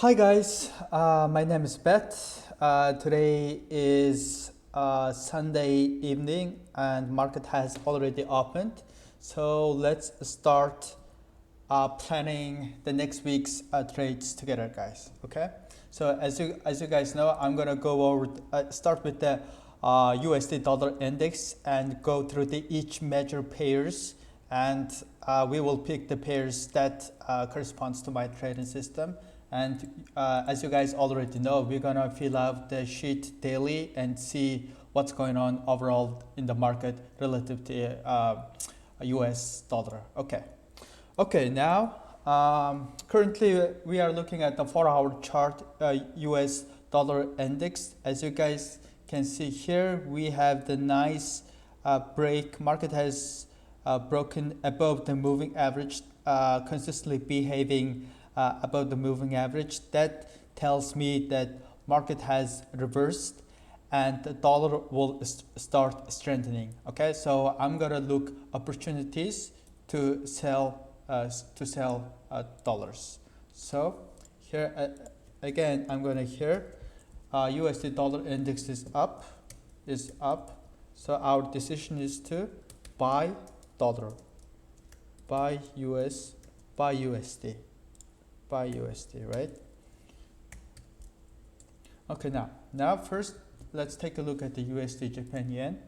Hi guys, my name is Beth. Today is Sunday evening and market has already opened. So let's start planning the next week's trades together, guys. Okay. So as you guys know, I'm gonna go over start with the USD dollar index and go through the each major pairs, and we will pick the pairs that corresponds to my trading system. And as you guys already know, we're gonna fill out the sheet daily and see what's going on overall in the market relative to US dollar. Okay. Okay, now currently we are looking at the 4-hour chart US dollar index. As you guys can see here, we have the nice break. Market has broken above the moving average, consistently behaving above the moving average. That tells me that market has reversed and the dollar will start strengthening. Okay, so I'm gonna look opportunities to sell dollars. So here again, I'm gonna here USD dollar index is up. So our decision is to buy dollar, buy US, buy USD, buy USD, right? Okay, now first let's take a look at the USD Japan yen.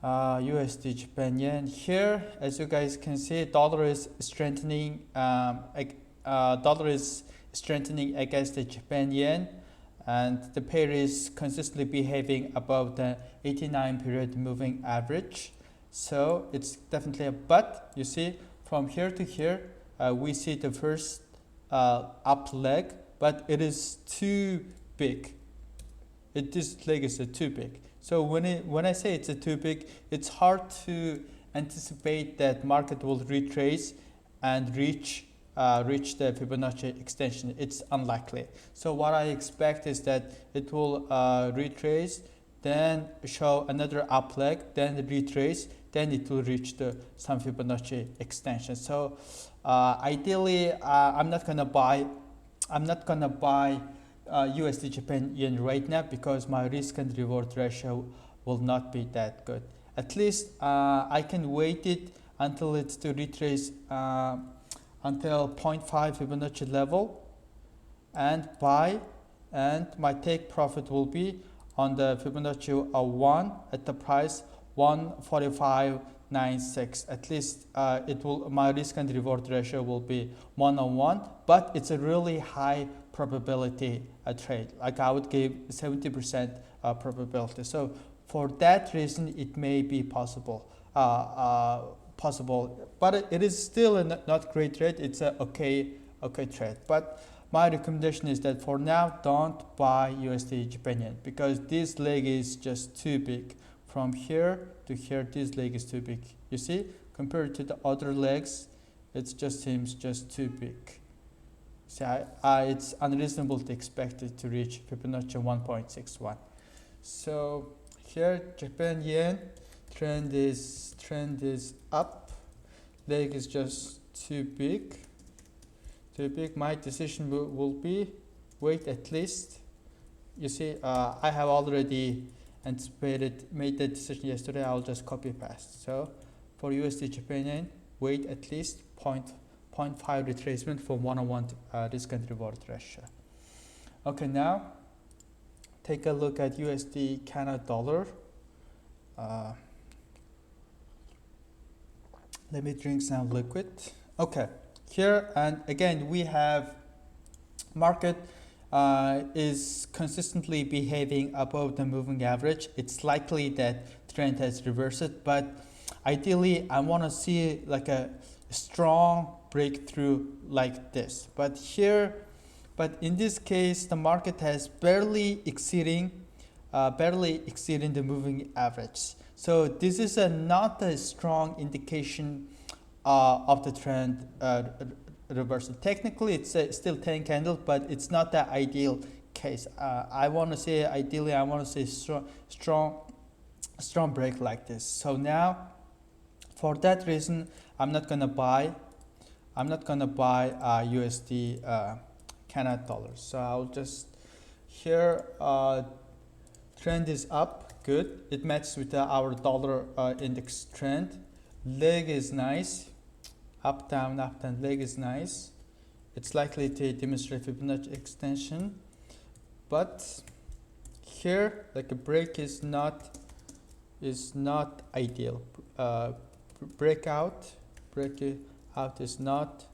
USD Japan yen here, as you guys can see, dollar is strengthening. Dollar is strengthening against the Japan yen, and the pair is consistently behaving above the 89 period moving average. So it's definitely a but. You see, from here to here, we see the first up leg, but it is too big. This leg is too big. So when I say it's too big, it's hard to anticipate that market will retrace and reach the Fibonacci extension. It's unlikely. So what I expect is that it will retrace, then show another up leg, then retrace, then it will reach some Fibonacci extension. So ideally, I'm not gonna buy USD Japan yen right now because my risk and reward ratio will not be that good. At least I can wait it until it's to retrace until 0.5 Fibonacci level and buy, and my take profit will be on the Fibonacci 1 at the price 145.96. At least it will, my risk and reward ratio will be 1-on-1, but it's a really high probability trade. Like I would give 70% probability. So for that reason, it may be possible. But it is still a not great trade. It's a okay trade. But my recommendation is that for now, don't buy USD Japan yen because this leg is just too big. From here to here, this leg is too big. You see, compared to the other legs, it just seems just too big. See, it's unreasonable to expect it to reach Fibonacci 1.61. So here, Japan yen trend is up. Leg is just too big. My decision will be wait at least. You see, I have already made that decision yesterday. I'll just copy paste. So for USD Japan yen, wait at least 0.5 retracement for 1-on-1 risk and reward ratio. Okay, now take a look at USD Canada dollar. Let me drink some liquid. Okay, here and again we have market is consistently behaving above the moving average. It's likely that trend has reversed, but ideally I want to see like a strong breakthrough like this. But in this case, the market has barely exceeding the moving average. So this is not a strong indication of the trend reversal. Technically, it's still 10 candles, but it's not the ideal case. I want to say ideally, I want to say strong break like this. So now, for that reason, I'm not gonna buy USD Canada dollar. So I'll just here trend is up, good. It matches with our dollar index trend. Leg is nice, up down, leg is nice. It's likely to demonstrate Fibonacci extension, but here like a break is not ideal. Breakout is not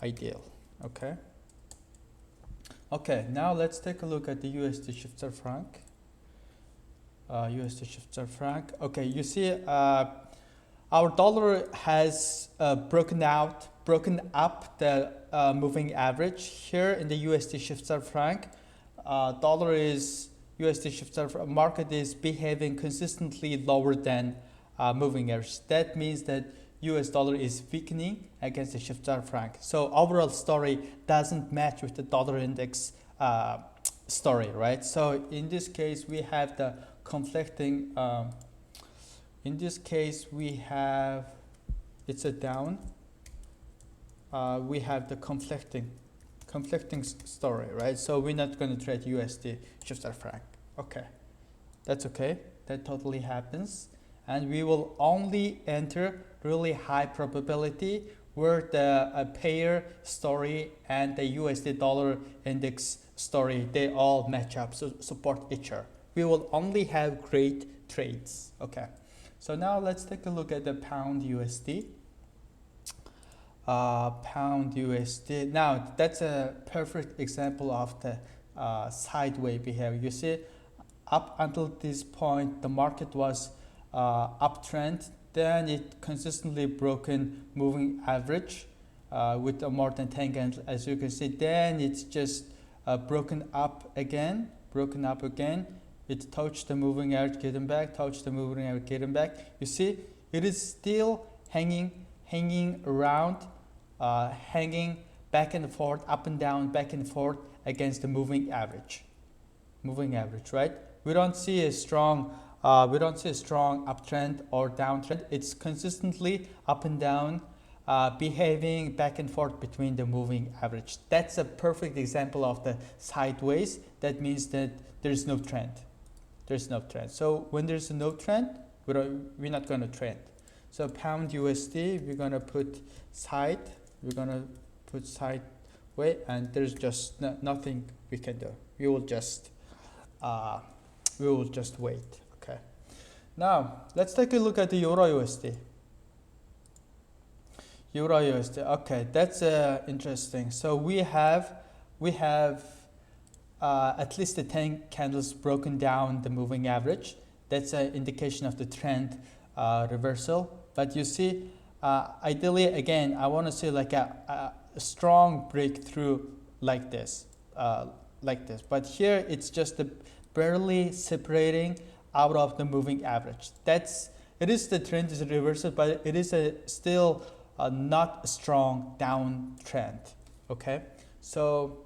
ideal. Okay, now let's take a look at the USD shifter franc. Okay, you see our dollar has broken up the moving average here in the USD shifter franc. USD shifter market is behaving consistently lower than moving average. That means that US dollar is weakening against the shifter franc. So overall story doesn't match with the dollar index story, right? So in this case, we have the conflicting. In this case, we have it's a down. We have the conflicting story, right? So we're not going to trade USD shifter franc. Okay, that's okay. That totally happens, and we will only enter really high probability where the pair story and the USD dollar index story, they all match up, so support each other. We will only have great trades. Okay, so now let's take a look at the pound USD. Pound USD. Now that's a perfect example of the sideways behavior. You see, up until this point, the market was uptrend. Then it consistently broken moving average with a more than 10 candles, as you can see. Then it's just broken up again. It touched the moving average, getting back. Touched the moving average, getting back. You see, it is still hanging around, hanging back and forth, up and down, back and forth against the moving average, right? We don't see a strong uptrend or downtrend. It's consistently up and down, behaving back and forth between the moving average. That's a perfect example of the sideways. That means that there is no trend. So when there's no trend, we're not going to trend. So pound USD, we're going to put side. Way, and there's just nothing we can do. We will just wait. Okay. Now let's take a look at the Euro USD. Okay, that's interesting. So we have at least the 10 candles broken down the moving average. That's an indication of the trend reversal. But you see, ideally, again, I want to see like a strong breakthrough like this. But here it's just barely separating out of the moving average. It is the trend is reversal, but it is still not a strong downtrend. Okay, so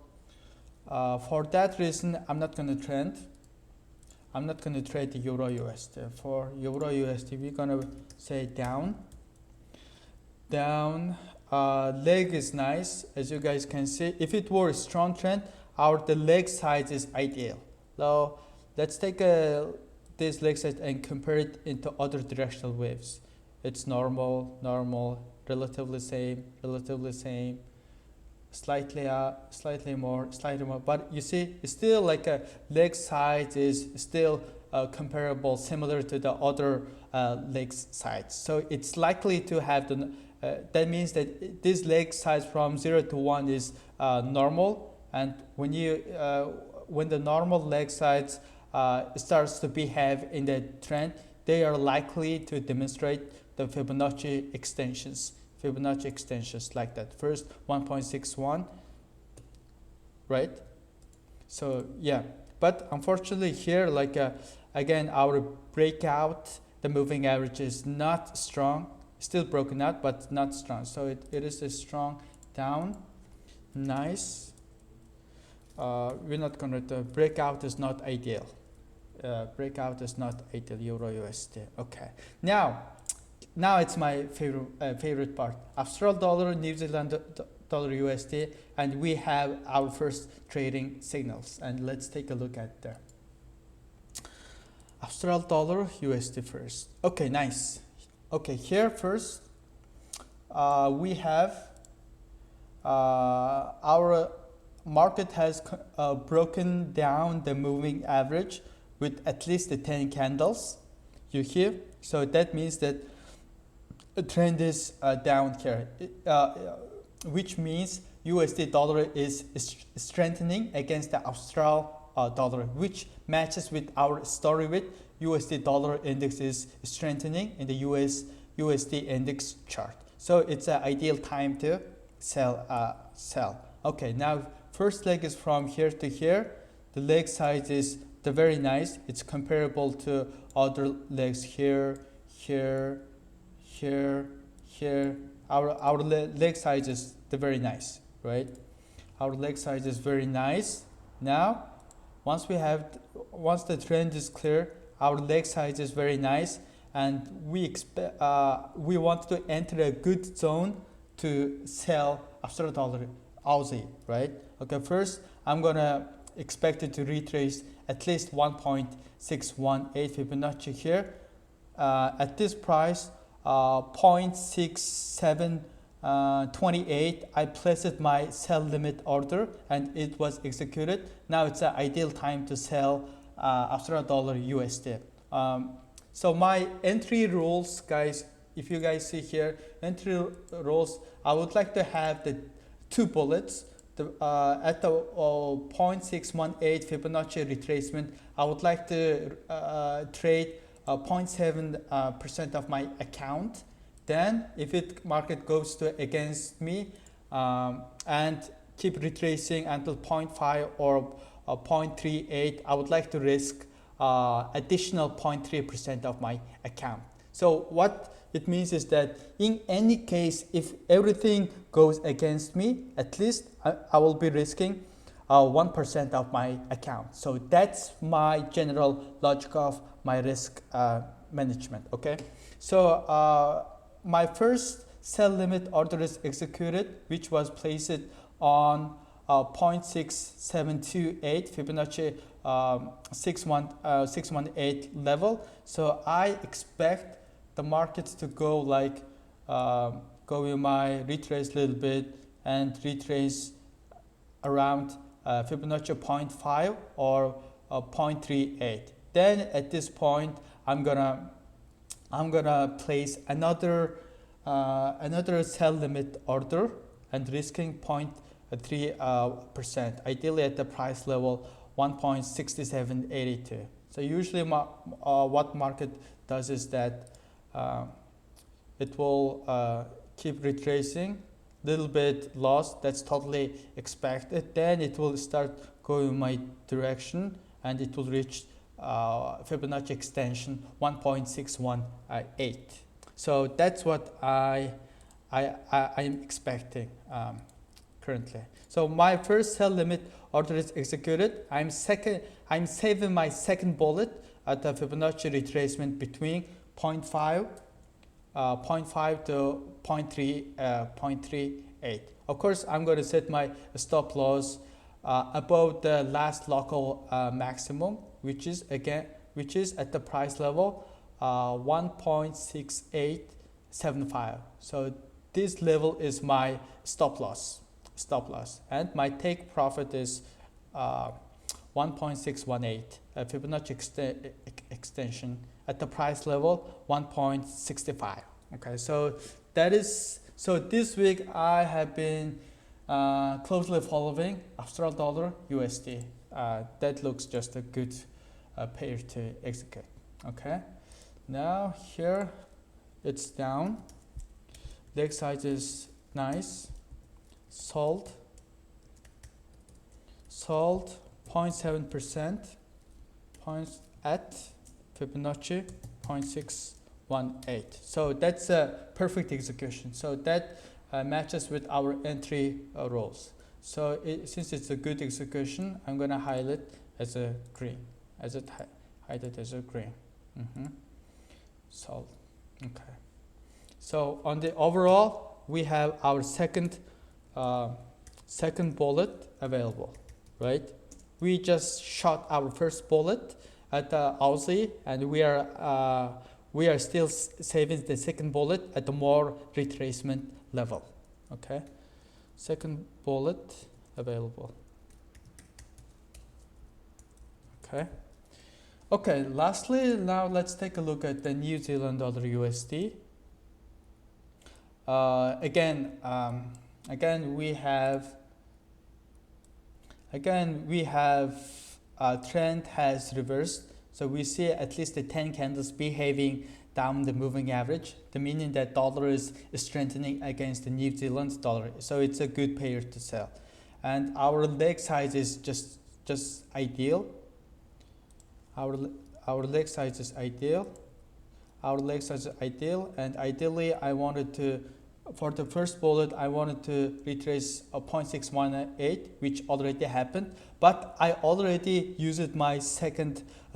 for that reason, I'm not going to trade the Euro USD. For Euro USD, we're going to say down. Leg is nice, as you guys can see. If it were a strong trend, the leg size is ideal. So let's take this leg size and compare it into other directional waves. It's normal, relatively same, slightly up, slightly more. But you see, it's still like a leg size is still comparable, similar to the other leg size. So it's likely to have that means that this leg size from 0 to 1 is normal, and when the normal leg size starts to behave in the trend, they are likely to demonstrate the Fibonacci extensions like that. First 1.61, right? So yeah, but unfortunately here, like again, our breakout, the moving average is not strong. Still broken out, but not strong. So it is a strong down. Nice. We're not going to. Breakout is not ideal. Euro USD. Okay. Now, now it's my favorite part. Australian dollar, New Zealand dollar USD, and we have our first trading signals. And let's take a look at the Australian dollar USD first. Okay, nice. Okay, here first we have our market has broken down the moving average with at least the 10 candles. You hear? So that means that a trend is down here, which means USD dollar is strengthening against the Australian dollar, which matches with our story with USD dollar index is strengthening in the USD index chart. So it's an ideal time to sell. Okay, now first leg is from here to here. The leg size is very nice. It's comparable to other legs here, here, here, here. Our leg size is very nice, right? Our leg size is very nice. Now, once the trend is clear, our leg size is very nice, and we want to enter a good zone to sell Australian dollar Aussie, right? Okay, first I'm gonna expect it to retrace at least 1.618 Fibonacci here. At this price, 0.6728, I placed my sell limit order and it was executed. Now it's an ideal time to sell Australian dollar USD. So my entry rules, guys, if you guys see here, entry rules, I would like to have the 2 bullets. At the 0.618 Fibonacci retracement, I would like to trade 0.7% of my account. Then, if it market goes against me and keep retracing until 0.5 or 0.38, I would like to risk additional 0.3% of my account. So what it means is that in any case, if everything goes against me, at least I will be risking 1% of my account. So that's my general logic of my risk management. Okay, so my first sell limit order is executed, which was placed on 0.6728 Fibonacci 618 level. So I expect the markets to go like go in my retrace a little bit and retrace around Fibonacci 0.5 or 0.38. Then at this point I'm gonna place another sell limit order and risking 0.3%, ideally at the price level 1.6782. So usually what market does is that it will keep retracing, little bit loss, that's totally expected. Then it will start going in my direction and it will reach Fibonacci extension 1.618. So that's what I'm expecting currently. So my first sell limit order is executed. I'm saving my second bullet at the Fibonacci retracement between 0.5 to 0.38. Of course, I'm going to set my stop loss above the last local maximum, which is at the price level 1.6875. So this level is my stop loss, and my take profit is 1.618 Fibonacci extension at the price level 1.65. Okay, so this week I have been closely following Australian dollar USD. That looks just a good pair to execute. Okay, now here it's down, leg size is nice, sold 0.7% points at Fibonacci 0.618. So that's a perfect execution. So that matches with our entry rules. So since it's a good execution, I'm going to highlight as a green, hide it as a green. Sold. Okay. So on the overall, we have our second bullet available, right? We just shot our first bullet at the Aussie, and we are still saving the second bullet at the more retracement level. Okay, second bullet available. Okay. Okay. Lastly, now let's take a look at the New Zealand dollar USD. Again, we have trend has reversed. So we see at least the 10 candles behaving down the moving average, the meaning that dollar is strengthening against the New Zealand dollar. So it's a good pair to sell. And our leg size is just ideal. Our leg size is ideal. Our leg size is ideal, and ideally I wanted to, for the first bullet, I wanted to retrace a 0.618, which already happened, but I already used my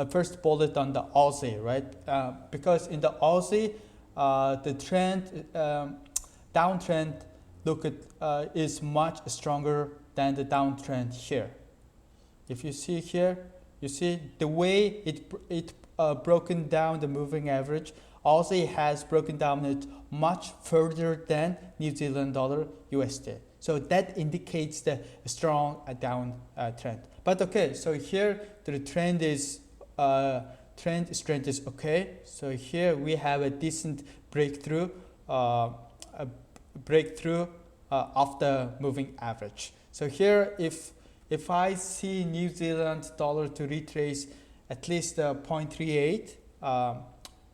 first bullet on the Aussie, right? Because in the Aussie, the trend, downtrend, is much stronger than the downtrend here. If you see here, you see the way it broken down the moving average. Aussie has broken down it much further than New Zealand dollar USD. So that indicates the strong down trend. But okay, so here the trend strength is okay. So here we have a decent breakthrough, of the moving average. So here, if I see New Zealand dollar to retrace at least 0.38,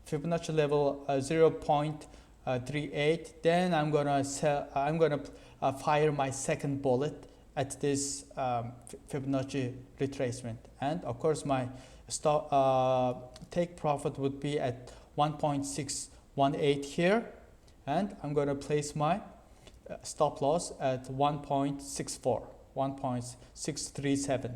Fibonacci level 0.38, then I'm gonna fire my second bullet at this Fibonacci retracement, and of course my take profit would be at 1.618 here, and I'm gonna place my stop loss at 1.637.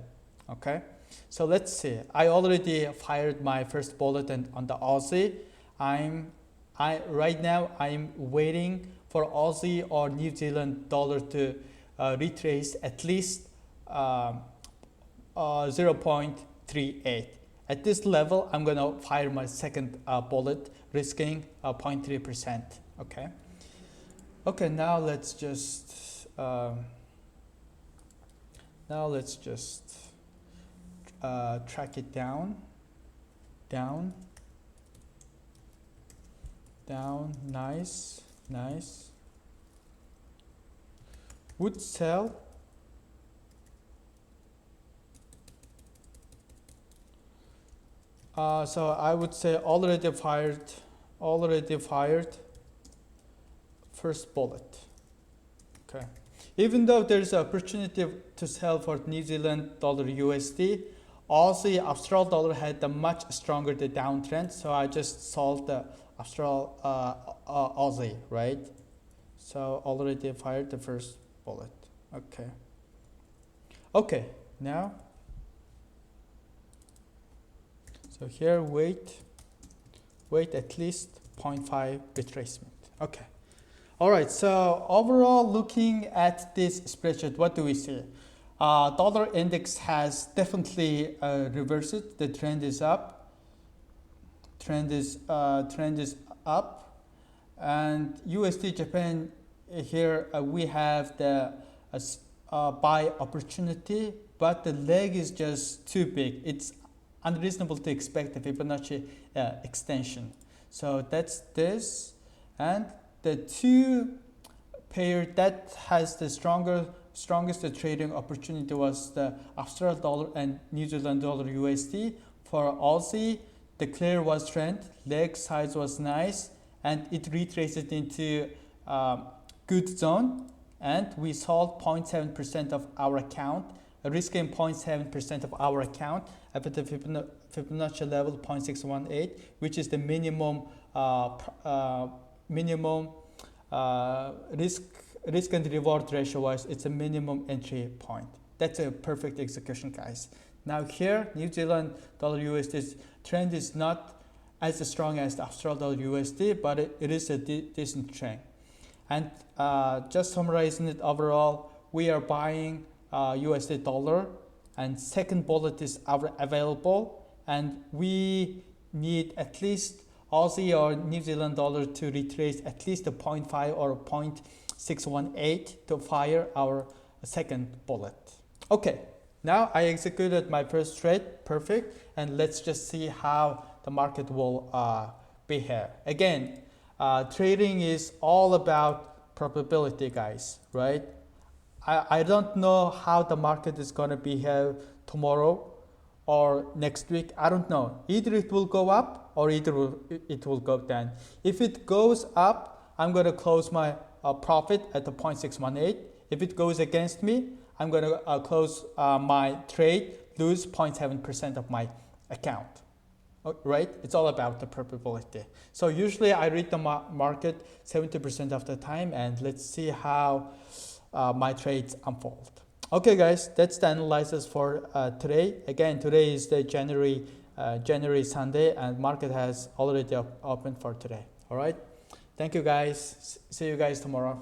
Okay. So let's see. I already fired my first bullet on the Aussie. Right now I'm waiting for Aussie or New Zealand dollar to retrace at least 0.38. At this level, I'm gonna fire my second bullet, risking 0.3%. Okay. Okay. Now let's just track it down, nice. Would sell. So I would say already fired first bullet. Okay. Even though there's an opportunity to sell for New Zealand dollar USD, Aussie Australian dollar had a much stronger the downtrend, so I just sold the Australian Aussie, right? So already fired the first bullet. Okay. Okay. Now, so here wait at least 0.5 retracement. Okay. All right. So overall, looking at this spreadsheet, what do we see? Dollar index has definitely reversed. The trend is up. Trend is up, and USD Japan here we have the buy opportunity, but the leg is just too big. It's unreasonable to expect a Fibonacci extension. So that's this, and the two pair that has the strongest trading opportunity was the Australian dollar and New Zealand dollar USD. For Aussie, the clear was trend, leg size was nice, and it retraced into good zone, and we sold 0.7% of our account, risking 0.7% of our account at the Fibonacci level 0.618, which is the minimum risk and reward ratio wise, it's a minimum entry point. That's a perfect execution, guys. Now here, New Zealand dollar USD trend is not as strong as the Australian USD, but it is a decent trend. And just summarizing it overall, we are buying USD dollar, and second bullet is available, and we need at least Aussie or New Zealand dollar to retrace at least a 0.5 or 0.618 to fire our second bullet. Okay, now I executed my first trade, perfect, and let's just see how the market will behave. Again, trading is all about probability, guys, right? I don't know how the market is going to behave tomorrow or next week. I don't know. Either it will go up or either it will go down. If it goes up, I'm going to close my profit at the 0.618. If it goes against me, I'm going to close my trade, lose 0.7% of my account. Right? It's all about the probability. So usually I read the market 70% of the time, and let's see how my trades unfold. Okay, guys, that's the analysis for today. Again, today is the January Sunday, and market has already opened for today. All right. Thank you, guys. See you guys tomorrow.